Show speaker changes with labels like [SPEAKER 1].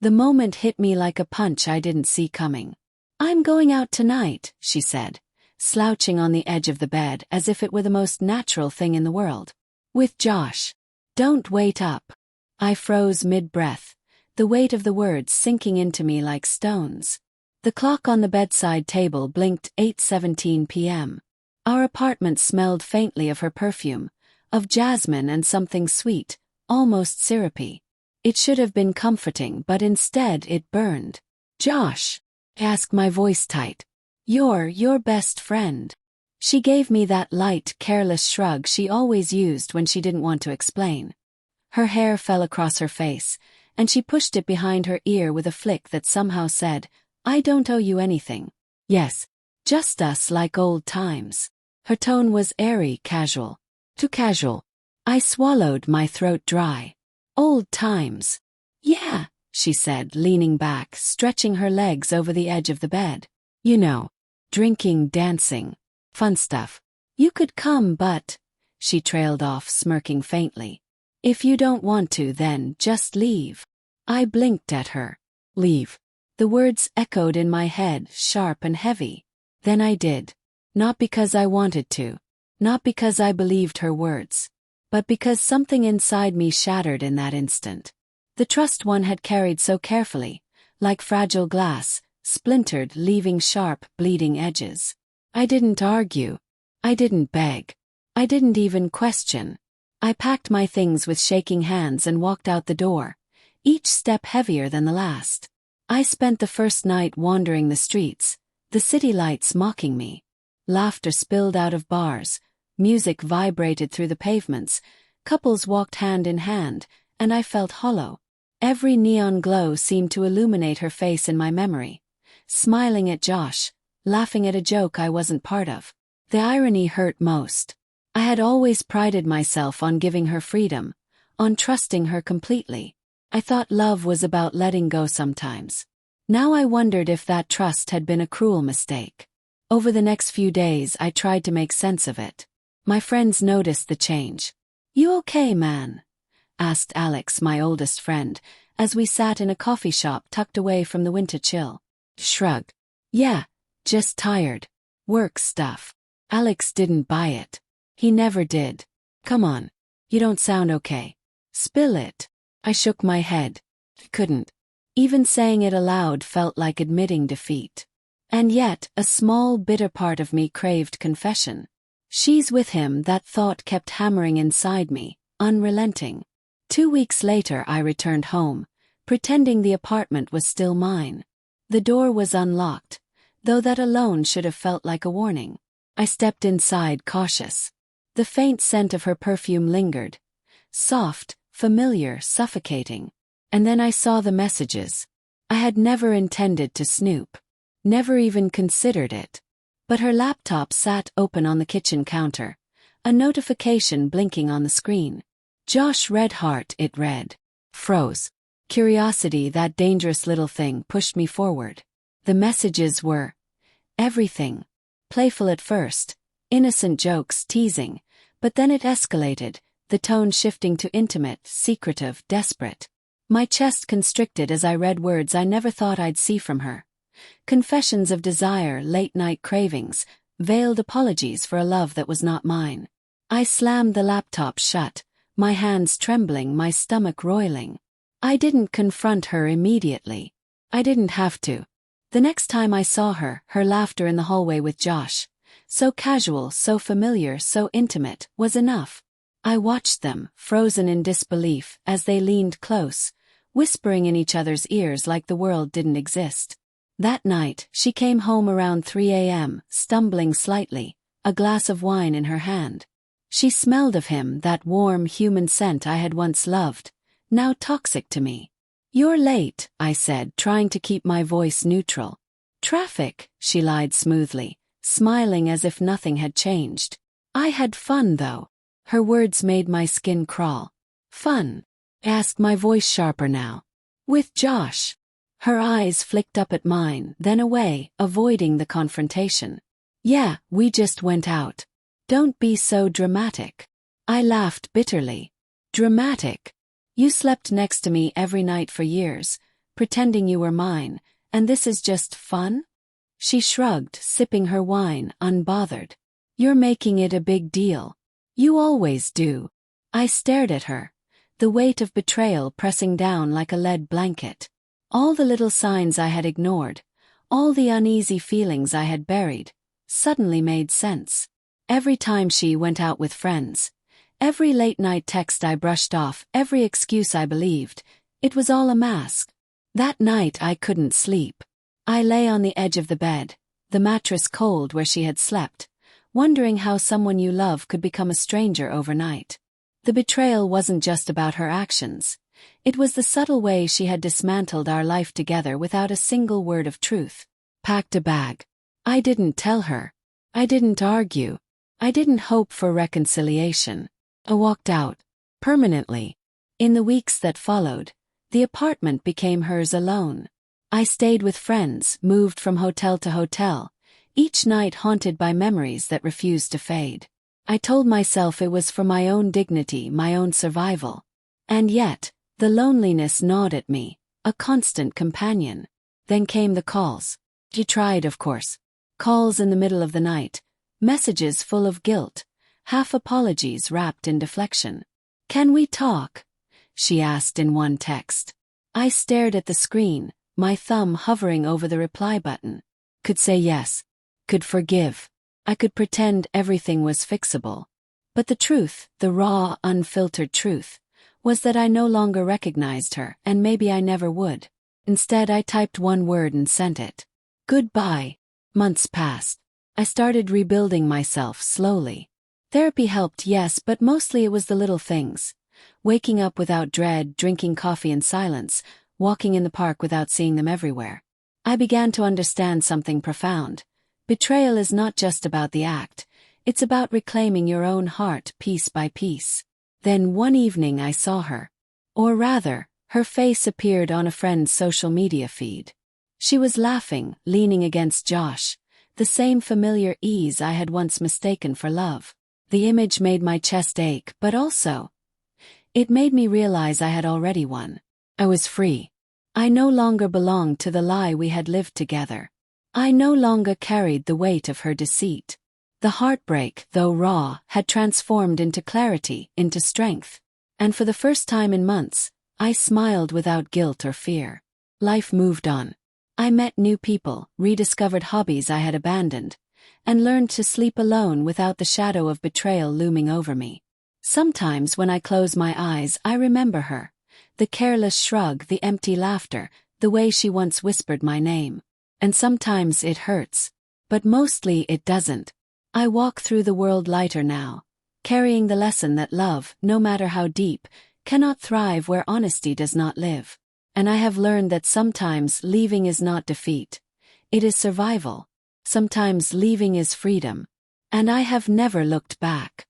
[SPEAKER 1] The moment hit me like a punch I didn't see coming. "I'm going out tonight," she said, slouching on the edge of the bed as if it were the most natural thing in the world. "With Josh. Don't wait up." I froze mid-breath, the weight of the words sinking into me like stones. The clock on the bedside table blinked 8:17 p.m. Our apartment smelled faintly of her perfume, of jasmine and something sweet, almost syrupy. It should have been comforting, but instead it burned. "Josh?" asked, my voice tight. Your best friend." She gave me that light, careless shrug she always used when she didn't want to explain. Her hair fell across her face, and she pushed it behind her ear with a flick that somehow said, "I don't owe you anything. Yes, just us like old times." Her tone was airy, casual. Too casual. I swallowed, my throat dry. "Old times." "Yeah," she said, leaning back, stretching her legs over the edge of the bed. "You know, drinking, dancing. Fun stuff. You could come, but—" she trailed off, smirking faintly. "If you don't want to, then just leave." I blinked at her. "Leave." The words echoed in my head, sharp and heavy. Then I did. Not because I wanted to. Not because I believed her words. But because something inside me shattered in that instant. The trust one had carried so carefully, like fragile glass, splintered, leaving sharp, bleeding edges. I didn't argue. I didn't beg. I didn't even question. I packed my things with shaking hands and walked out the door, each step heavier than the last. I spent the first night wandering the streets, the city lights mocking me. Laughter spilled out of bars, music vibrated through the pavements, couples walked hand in hand, and I felt hollow. Every neon glow seemed to illuminate her face in my memory, smiling at Josh, laughing at a joke I wasn't part of. The irony hurt most. I had always prided myself on giving her freedom, on trusting her completely. I thought love was about letting go sometimes. Now I wondered if that trust had been a cruel mistake. Over the next few days I tried to make sense of it. My friends noticed the change. "You okay, man?" asked Alex, my oldest friend, as we sat in a coffee shop tucked away from the winter chill. Shrug. "Yeah, just tired. Work stuff." Alex didn't buy it. He never did. "Come on. You don't sound okay. Spill it." I shook my head. Couldn't. Even saying it aloud felt like admitting defeat. And yet, a small, bitter part of me craved confession. She's with him, that thought kept hammering inside me, unrelenting. 2 weeks later I returned home, pretending the apartment was still mine. The door was unlocked, though that alone should have felt like a warning. I stepped inside, cautious. The faint scent of her perfume lingered. Soft, familiar, suffocating. And then I saw the messages. I had never intended to snoop. Never even considered it. But her laptop sat open on the kitchen counter, a notification blinking on the screen. "Josh Redheart," it read. Froze. Curiosity, that dangerous little thing, pushed me forward. The messages were everything. Playful at first, innocent jokes, teasing, but then it escalated, the tone shifting to intimate, secretive, desperate. My chest constricted as I read words I never thought I'd see from her. Confessions of desire, late-night cravings, veiled apologies for a love that was not mine. I slammed the laptop shut, my hands trembling, my stomach roiling. I didn't confront her immediately. I didn't have to. The next time I saw her, her laughter in the hallway with Josh, so casual, so familiar, so intimate, was enough. I watched them, frozen in disbelief, as they leaned close, whispering in each other's ears like the world didn't exist. That night, she came home around 3 a.m., stumbling slightly, a glass of wine in her hand. She smelled of him, that warm, human scent I had once loved, now toxic to me. "You're late," I said, trying to keep my voice neutral. "Traffic," she lied smoothly, smiling as if nothing had changed. "I had fun, though." Her words made my skin crawl. "Fun?" asked, my voice sharper now. "With Josh." Her eyes flicked up at mine, then away, avoiding the confrontation. "Yeah, we just went out." "Don't be so dramatic." I laughed bitterly. "Dramatic? You slept next to me every night for years, pretending you were mine, and this is just fun?" She shrugged, sipping her wine, unbothered. "You're making it a big deal. You always do." I stared at her, the weight of betrayal pressing down like a lead blanket. All the little signs I had ignored, all the uneasy feelings I had buried, suddenly made sense. Every time she went out with friends, every late-night text I brushed off, every excuse I believed, it was all a mask. That night I couldn't sleep. I lay on the edge of the bed, the mattress cold where she had slept, wondering how someone you love could become a stranger overnight. The betrayal wasn't just about her actions. It was the subtle way she had dismantled our life together without a single word of truth. Packed a bag. I didn't tell her. I didn't argue. I didn't hope for reconciliation. I walked out. Permanently. In the weeks that followed, the apartment became hers alone. I stayed with friends, moved from hotel to hotel, each night haunted by memories that refused to fade. I told myself it was for my own dignity, my own survival. And yet, the loneliness gnawed at me, a constant companion. Then came the calls. She tried, of course. Calls in the middle of the night, messages full of guilt, half apologies wrapped in deflection. "Can we talk?" she asked in one text. I stared at the screen, my thumb hovering over the reply button. Could say yes. Could forgive. I could pretend everything was fixable. But the truth, the raw, unfiltered truth, was that I no longer recognized her, and maybe I never would. Instead, I typed one word and sent it. Goodbye. Months passed. I started rebuilding myself slowly. Therapy helped, yes, but mostly it was the little things. Waking up without dread, drinking coffee in silence, walking in the park without seeing them everywhere. I began to understand something profound. Betrayal is not just about the act, it's about reclaiming your own heart piece by piece. Then one evening I saw her. Or rather, her face appeared on a friend's social media feed. She was laughing, leaning against Josh, the same familiar ease I had once mistaken for love. The image made my chest ache, but also, it made me realize I had already won. I was free. I no longer belonged to the lie we had lived together. I no longer carried the weight of her deceit. The heartbreak, though raw, had transformed into clarity, into strength. And for the first time in months, I smiled without guilt or fear. Life moved on. I met new people, rediscovered hobbies I had abandoned, and learned to sleep alone without the shadow of betrayal looming over me. Sometimes when I close my eyes, I remember her. The careless shrug, the empty laughter, the way she once whispered my name. And sometimes it hurts. But mostly it doesn't. I walk through the world lighter now, carrying the lesson that love, no matter how deep, cannot thrive where honesty does not live. And I have learned that sometimes leaving is not defeat. It is survival. Sometimes leaving is freedom. And I have never looked back.